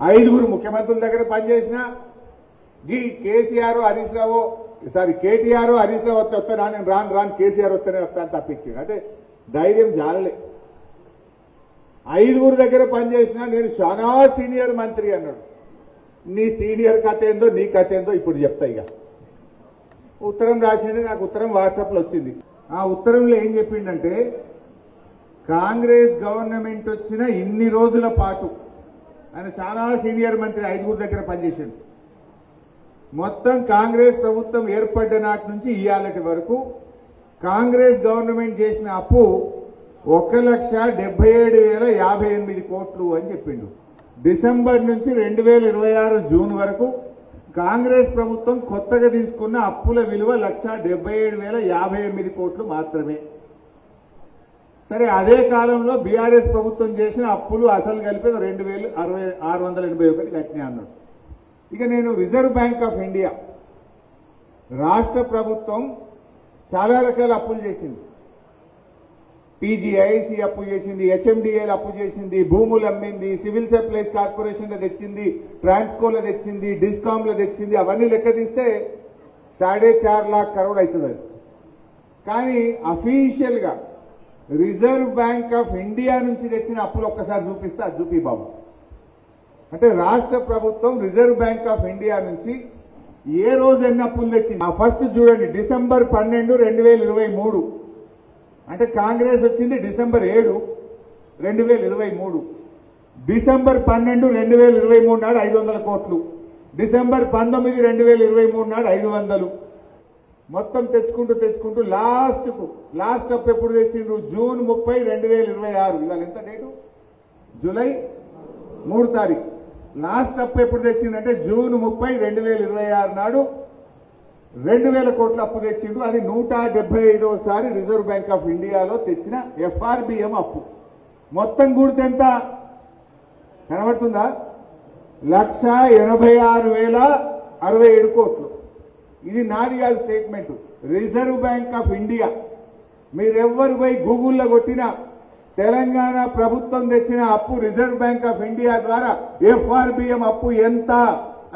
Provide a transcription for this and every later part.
5గురు ముఖ్యమంత్రుల దగ్గర పనిచేసిన ఈ కేసీఆర్ హరీష్ రావు కేటీఆర్ హరీష్ రావు వస్తానా నేను రాను కేసీఆర్ వస్తేనే వస్తాను తప్పించింది. అంటే ధైర్యం జాలలే. 5గురు దగ్గర పనిచేసిన నేను చాలా సీనియర్ మంత్రి అన్నాడు. నీ సీనియర్ కథ ఏందో నీ కథ ఏందో ఇప్పుడు చెప్తా. ఇక ఉత్తరం రాసిండే, నాకు ఉత్తరం వాట్సాప్ లో వచ్చింది. ఆ ఉత్తరంలో ఏం చెప్పిండంటే, కాంగ్రెస్ గవర్నమెంట్ వచ్చిన ఇన్ని రోజుల పాటు ఆయన చాలా సీనియర్ మంత్రి 5గురు దగ్గర పనిచేశాడు. మొత్తం కాంగ్రెస్ ప్రభుత్వం ఏర్పడ్డ నాటి నుంచి ఇవాళటి వరకు కాంగ్రెస్ గవర్నమెంట్ చేసిన అప్పు 1,77,058 కోట్లు అని చెప్పిండు. డిసెంబర్ నుంచి 2026 జూన్ వరకు కాంగ్రెస్ ప్రభుత్వం కొత్తగా తీసుకున్న అప్పుల విలువ 1,77,058 కోట్లు మాత్రమే. సరే, అదే కాలంలో బీఆర్ఎస్ ప్రభుత్వం చేసిన అప్పులు అసలు కలిపి 2,681 కట్టినా అన్నాడు. ఇక నేను రిజర్వ్ బ్యాంక్ ఆఫ్ ఇండియా రాష్ట్ర ప్రభుత్వం చాలా రకాల అప్పులు చేసింది. టీజీఐసి అప్పు చేసింది, హెచ్ఎండిఏలు అప్పు చేసింది, భూములు అమ్మింది, సివిల్ సప్లైస్ కార్పొరేషన్లో తెచ్చింది, ట్రాన్స్కోలో తెచ్చింది, డిస్కామ్లో తెచ్చింది. అవన్నీ లెక్క తీస్తే 4.5 लाख కరోడ్ అవుతుంది అది. కానీ అఫీషియల్ గా రిజర్వ్ బ్యాంక్ ఆఫ్ ఇండియా నుంచి తెచ్చిన అప్పులు ఒక్కసారి చూపిస్తే అది చూపి బాబు. అంటే రాష్ట్ర ప్రభుత్వం రిజర్వ్ బ్యాంక్ ఆఫ్ ఇండియా నుంచి ఏ రోజు ఎన్ని అప్పులు తెచ్చింది. ఫస్ట్ చూడండి, డిసెంబర్ 12, 2023. అంటే కాంగ్రెస్ వచ్చింది డిసెంబర్ 7, 2023. డిసెంబర్ 12, 2023 నాడు 500 కోట్లు. డిసెంబర్ 19, 2023 నాడు 500. మొత్తం తెచ్చుకుంటూ లాస్ట్ అప్పు ఎప్పుడు తెచ్చిండ్రు? జూన్ 30, 2026. ఇవాళ ఎంత డేటు? జూలై 3 తారీఖు. లాస్ట్ అప్పు ఎప్పుడు తెచ్చిందంటే జూన్ 30, 2026 నాడు 2,000 కోట్ల అప్పు తెచ్చిండు. అది 175వసారి రిజర్వ్ బ్యాంక్ ఆఫ్ ఇండియాలో తెచ్చిన ఎఫ్ఆర్బిఎం అప్పు. మొత్తం కూడితే ఎంత కనబడుతుందా? 1,86,067 కోట్లు. ఇది నాది కాదు statement, reserve bank of India. మీరెవ్వరు పోయి గూగుల్లో కొట్టినా తెలంగాణ ప్రభుత్వం తెచ్చిన అప్పు రిజర్వ్ బ్యాంక్ ఆఫ్ ఇండియా ద్వారా ఎఫ్ఆర్బిఎం అప్పు ఎంత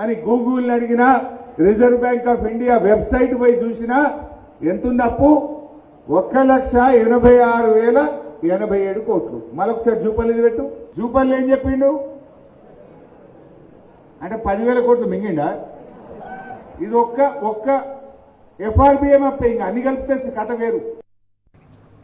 అని గూగుల్ అడిగినా, reserve bank of India website పోయి చూసినా ఎంతుంది అప్పు? 1,86,087 కోట్లు. మరొకసారి జూపల్లి పెట్టు. జూపల్లి ఏం చెప్పిండు అంటే 10,000 కోట్లు మింగిండా? ఇది ఒక్క ఎఫ్ఆర్బిఎం అప్పే, ఇంకా అన్ని కలిపితే కథ వేరు.